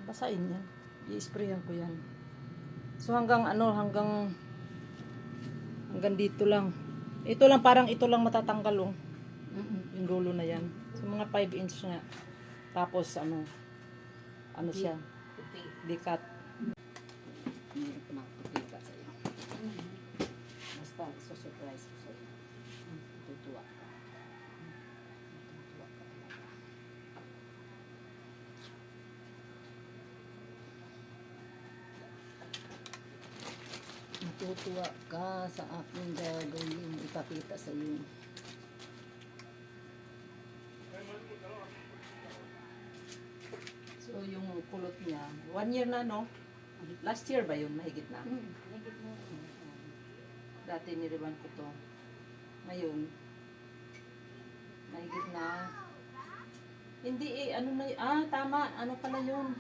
basahin yan. I-sprayan ko yan. So hanggang hanggang dito lang. Ito lang, parang ito lang matatanggal oh. Yung dulo na yan. So mga 5 inch nga. Tapos ano siya, bikat. Hindi ko makapagbigat sa iyo. Basta, surprise ko sa iyo. Tutuwa ka. Tutuwa ka talaga. Matutuwa ka sa aking gagawin. Ipakita sa iyo. So, yung kulot niya, 1 year na, no? Last year ba yun? Mahigit na? Mahigit na. Dati niriban ko to. Ngayon, mahigit na. Hindi tama. Ano pala yun?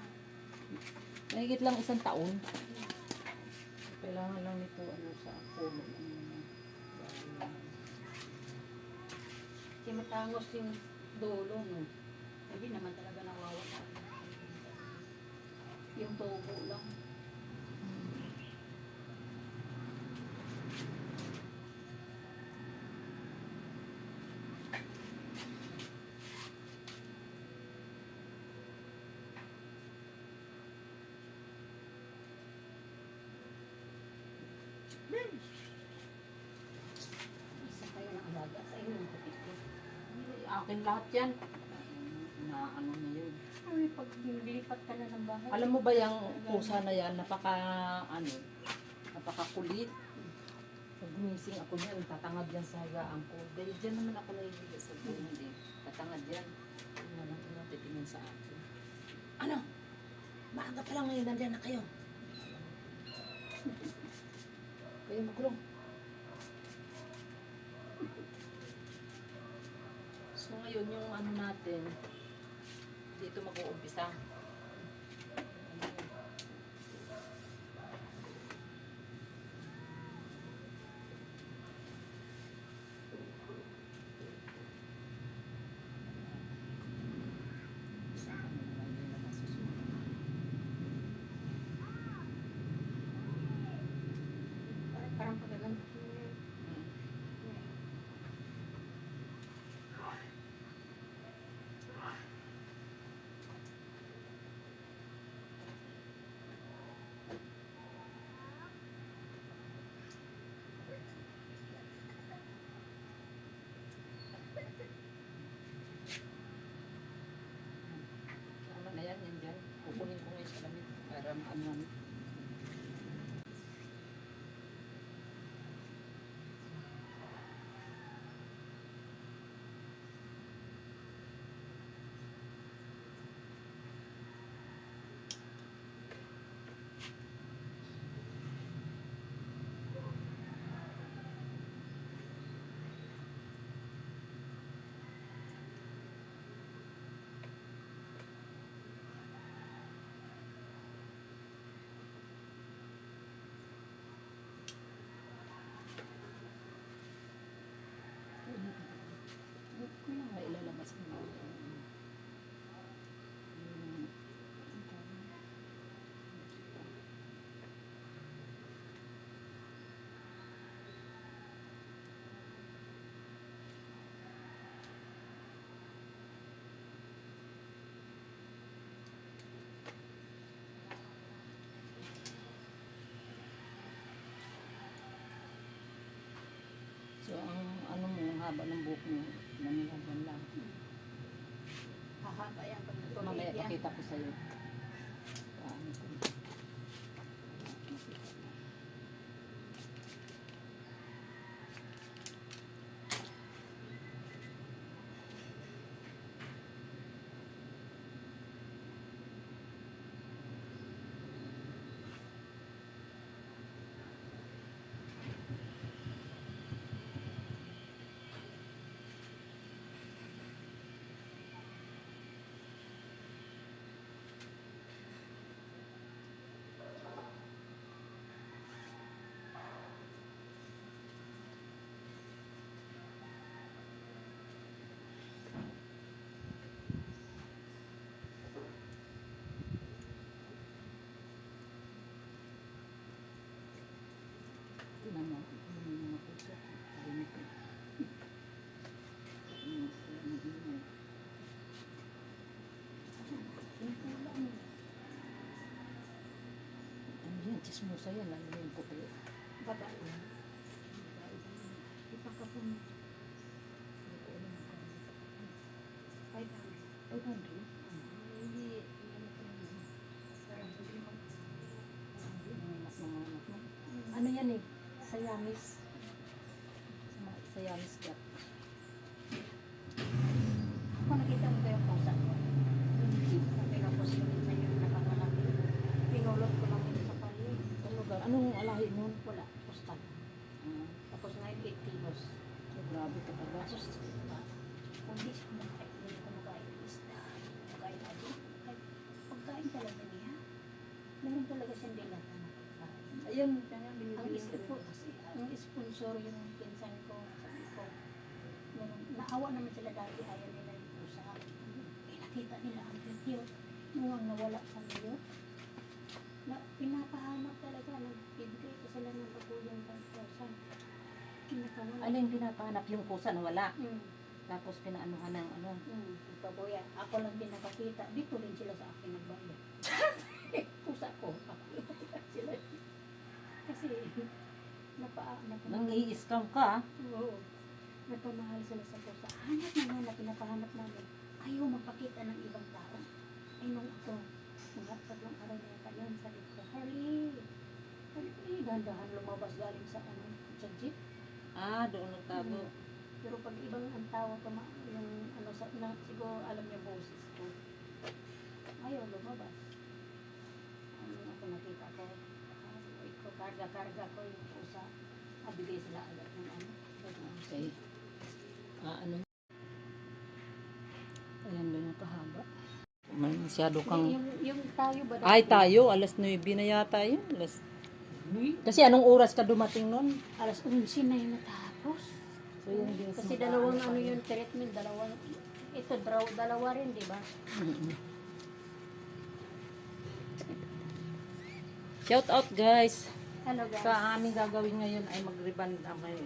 Mahigit lang 1 taon. Kailangan lang nito, sa puno. Kasi matangos yung dulo, no? Hindi naman talaga nawawala. Yung tubo lang. Isa kayo ng alaga sa iyo ng kapit ko. Akin lahat yan. Na ano na yun. Ay, pag nilipat ka na ng bahay. Alam mo ba yung pusa na yan, napakakulit. Pag gumising ako niyan, tatangad yan sa higaan ko. Dahil dyan naman ako nahihiga sa buhay, hindi. Tatangad yan. Ano lang ko titingin sa akin. Ano? Maaga pa lang ngayon, nandiyan na kayo. Kayo makulong. So ngayon, yung natin, dito mag-uumpisa. Parang pagalan. Tama na yan dyan. Kukunin ko ngayon sa lamit para maanuhan. Kung nga ilalabas mo. So, ang ang haba ng buhok mo, nanilaban lang. Hahaba yan pag Ito mamaya natuloy yan. pakita ko sa'yo. Paano ko. Chismosa yan, ano yung puti. Babae yan. Ipakapon. Hindi ko alam magkano. 500. 500? Hindi, ano ko yun. Parang hindi ko. Mas mga anak mo. Ano yan eh? Sayamis. Sayamis ka. Ako nakita mo ba yung pusa ko? Hindi. Pinapos ko rin sa'yo. Nakakalaki. Pinulot ko lang yun sa pali. Talaga, anong alahi nun? Wala. Postal. Tapos ngayon 8 kilos. So, grabe ka pala. Tapos, kung hindi siya kumakain, hindi kumakain ng isda, kumakain natin. Pagkain talaga niya. Meron talaga siyang dilata na pagkain. Ayun, kanya Ang binibili ko. ang sponsor yung pinsan ko, sabi ko, meron, naawa naman sila dati, ayaw nila yung pusa. Nakita nila ang video, nung nawala sa iyo. Na, pinapahanap talaga, nagbibigay ko sila ng pagulong 5,000. Kinakawan. Ano yung pinapahanap yung pusa na wala? Tapos pinaanuhan ng ano? Paboya. Ako lang din nakakita. Dito rin sila sa akin nagbayad. Pusa ko. Sila. Kasi, Nang-i-scam ka? Oo. Napamahal sila sa pusa. Hanap naman na pinapahanap namin. Ayaw magpakita ng ibang tao. Ay, nung ako, mga tatlong araw na yata yun, sabi ko, Harley, dahan-dahan lumabas galing sa ano, sa jeep. Ah, doon nagtago. Pero pag ibang ang tawa, yung ano, siguro alam niya boses ko. Ayaw lumabas. Ano ako nakita ko, ito, karga-karga ko yung pusa. Bigay sila agad ng ano. Okay. Ano? Ayan ba yung kahaba? May masyado kang... Yung tayo ba? Ay, tayo. Alas 9 na yata yun. Kasi anong oras ka dumating nun? Alas 11 na yung natapos. So, yun din. Kasi dalawang ano yung treatment, dalawang, ito dalawa rin, di ba? Shout out guys. Hello guys. Sa aming gagawin ngayon ay mag-ribbon,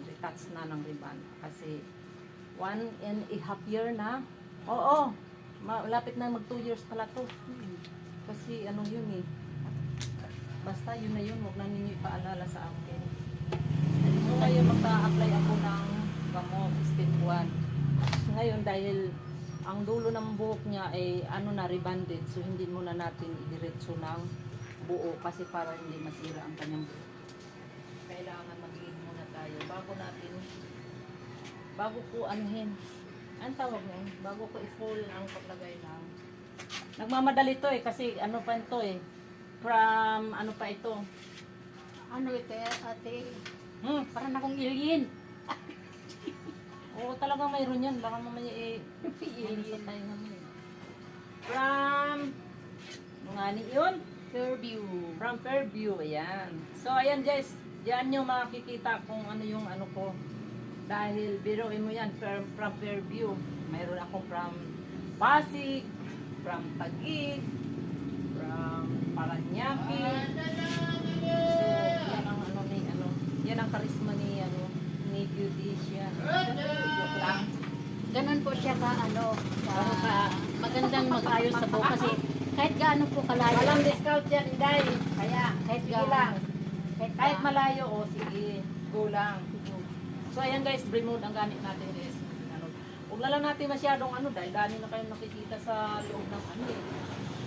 retouch na ng ribbon. Kasi 1.5 year na. Oo, malapit na mag 2 years pala to. Kasi ano yun eh. Basta yun na yun, huwag na ninyo ipaalala sa akin. So ngayon magpa-apply ako ng gamot, step 1. Ngayon dahil ang dulo ng buhok niya ay ano na rebanded, so hindi muna natin idiretso ng buo kasi para hindi masira ang kanyang buhok. Kailangan mag-lead muna tayo bago ko anuhin. Ang tawag mo? Bago ko i-full ang paglagay ng nagmamadali to eh kasi ano pa ito eh. From ano pa ito? Ano ito ate? Parang akong alien. Oo, talagang mayroon yan. Baka mamaya alien tayo naman eh. From nga ni yun? Fairview. From Fairview, ayan. So, ayan guys, diyan nyo makikita kung ano yung ano ko. Dahil, biruin mo yan, from Fairview. Mayroon akong from Pasig, from Taguig, from Paranaque. So, yan ang ano ni, ano, yan ang karisma ni, ano, ni Beautician. Joke lang. Ganon po siya ka magandang mag-ayos sa buhok kasi kahit gaano po kalayo. Walang discount yan, Inday. Kaya, Kahit sige gaano. lang. Kahit malayo, o sige, go lang. So, ayan guys, Bremode ang gamit natin guys. Ano, huwag na lang natin masyadong ano, dahil dami na kayong nakikita sa loob ng ano eh.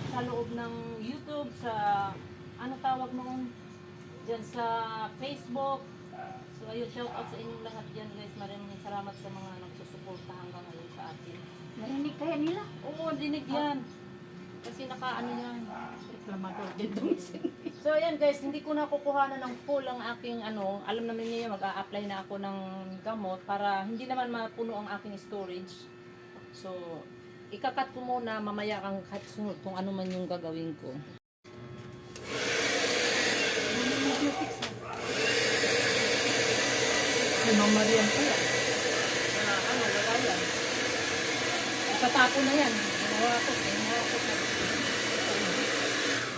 Sa loob ng YouTube, sa ano tawag noon, dyan sa Facebook. So, ayun, shout out sa inyong lahat dyan guys. Maraming salamat sa mga nagsusuporta hanggang ngayon sa atin. Narinig kaya nila? Oo, dinig yan. Kasi naka-ano yan. Reklamador din dong So ayan guys, hindi ko na kukuhanan ng full ang aking ano, alam naman niyo mag-a-apply na ako ng gamot para hindi naman mapuno ang aking storage. So, ikakat ko muna, mamaya kang sunod kung ano man yung gagawin ko. Ay, Mama Rian pala. Ano, lagayan. Itatapon na yan. Nawakot na.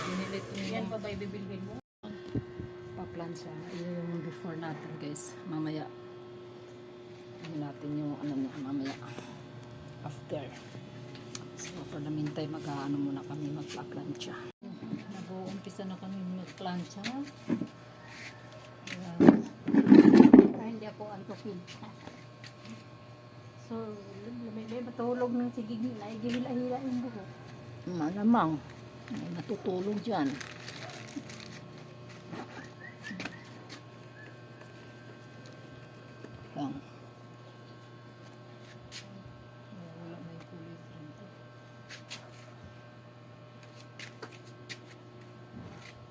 Dinilit ko Yan pa ba ibibilhin mo? pa-plancha. Yun yung before natin guys. Mamaya. Ano natin yung ano niya mamaya. After. So for the meantime mag-ano muna kami magpa-plancha. Nag-uumpisa na kami Plancha. Ayan. Para hindi ako antukin. So, may matulog ng sigig nila, gihila-hila yung buhok. Malamang. May natutulog dyan. Yan. Wala na yung kulay dito.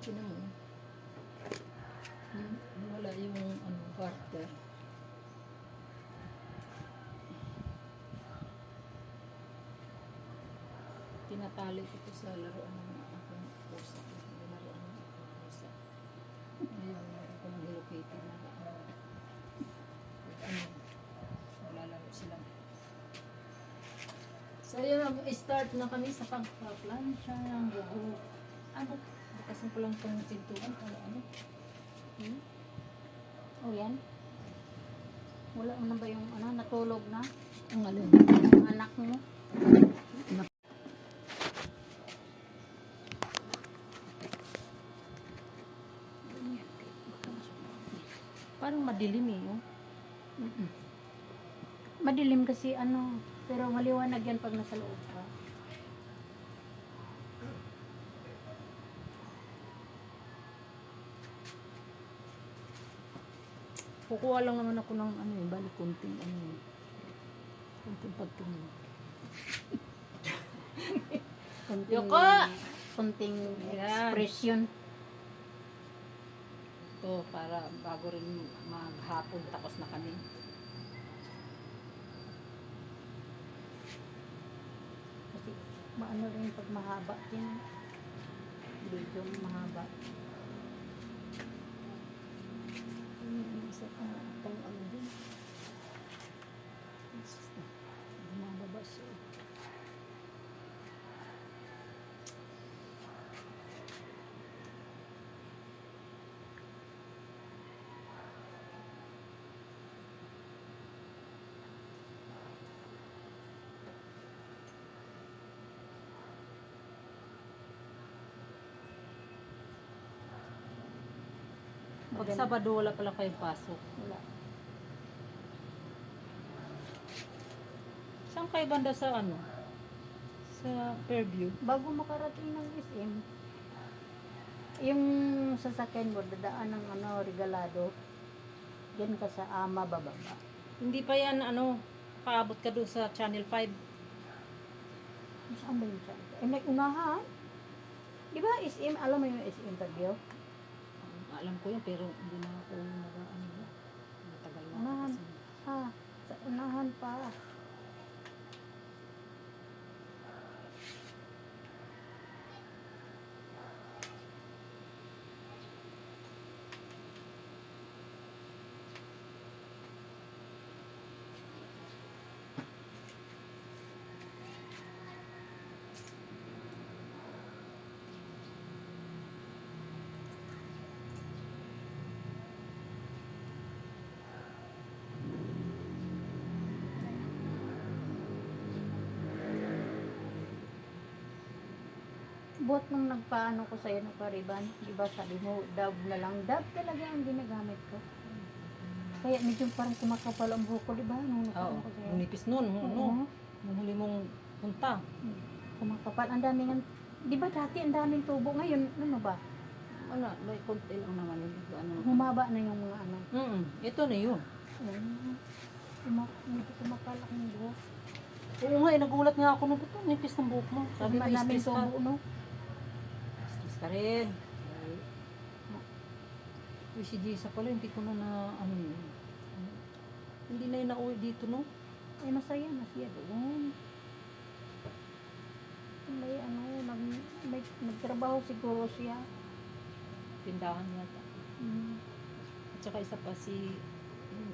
Tinan mo. Wala yung ano, garter. Tinatali ko ito sa laruan ng aking pusa. Laruan ng aking pusa. Ngayon, meron ko ng Hello Kitty na maglalaro sila. So yun, start na kami sa pagpa-plancha ng buhok. Ano? Bakasin ko lang itong pintuan para ano. O yan. Wala mo na ba yung ano, natulog na? Ang alin. Yung anak mo? Parang madilim eh. Oh. Madilim kasi ano, pero maliwanag yan pag nasa loob ka. Kukuha lang naman ako ng ano eh, bali kunting ano eh. Kunting pagtingin. Kunting, Yoko! kunting Yan. expression. Ito, para bago rin maghapon tapos na kami. Kasi maano rin pag mahaba din. Medyo mahaba. Isa pang ano din. Bumababa siya. Pag Sabado wala pala kayong pasok. Wala. Saan kayo banda sa ano? Sa Fairview? Bago makarating ng SM, yung sasakyan mo, dadaan ng ano, regalado, yan ka sa ama bababa. Hindi pa yan ano, paabot ka doon sa Channel 5. Saan ba yung saan? Eh, may unahan. Di ba SM, alam mo yung SM Tagyo? Alam ko yun pero hindi na ako ano ba. Matagal na ako Unahan. kasi. Sa unahan pa. Buhat nung nagpaano ko sa'yo ng pariban, di ba sabi mo, dab na lang. Dab talaga ang ginagamit ko. Kaya medyo parang kumakapal ang buhok ko, di ba? Nung Oo, nakuha ko sa'yo. nunipis nun. Oo. Ano? Nung huli mong punta. Kumakapal. Ang daming, di ba dati ang daming tubo? Ngayon, ano ba? Wala, may konti lang naman yun. Ano. Humaba na yung mga ano. Ito na yun. Medyo kumakalak ng buhok. Oo nga, nagulat nga ako nung ito, nipis ng buhok mo. Sabi ko, Madaming stress ka. tubo, no? Stress ka rin. Uy, si Jisa pala, hindi ko na ano yun. Hindi na yun nauwi dito, no? Ay, masaya na siya doon. May ano, nagtrabaho siguro siya. Tindahan yata. Mm. At saka isa pa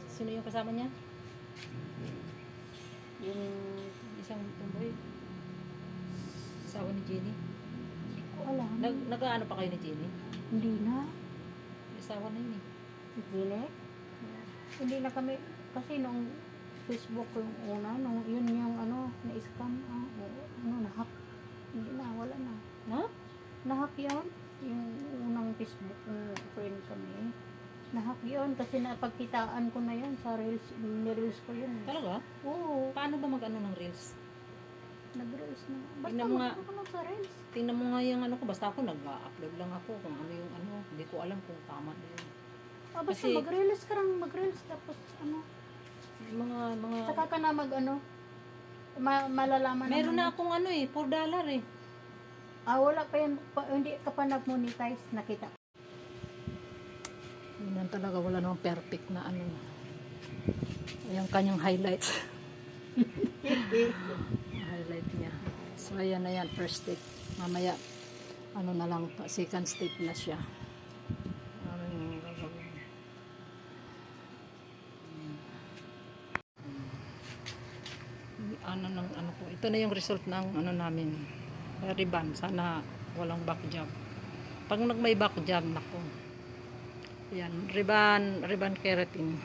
sino yung kasama niya? Yung isang tumboy. Asawa ni Jenny. Hindi ko alam. Nag-ano pa kayo ni Jenny? Hindi na. May asawa na yun eh. Hindi. Hindi na kami, kasi nung Facebook yung una, nung yun yung ano, na-scam, ano, na-hack. Hindi na, wala na. Ha? Na-hack yun, yung unang Facebook, friend kami. Nahack yun kasi napagkitaan ko na yun sa reels, ni-reels ko yun. Talaga? Oo, Paano ba mag-ano ng reels? nag-reels na. Basta Tingnan mo nga. magkakaroon sa reels. Tingnan mo nga yung ano ko. Basta ako nag-upload lang ako kung ano yung ano. Hindi ko alam kung tama na yun. Basta Kasi- mag-reels ka lang, mag-reels tapos ano. Mga... Saka ka na mag-ano. Malalaman Meron naman. na akong ano eh. $4 eh. Wala pa yan. Hindi ka pa nag-monetize. Nakita. Yun talaga, wala namang perfect na ano. Yung kanyang highlights. Highlight niya. So, ayan na yan. First step. Mamaya, ano na lang, second step na siya. Ano yung gagawin? Ano ng ano ko. Ito na yung result ng ano namin. Ribbon. Sana walang back job. Pag may back job, nako. Yan, ribbon keratin.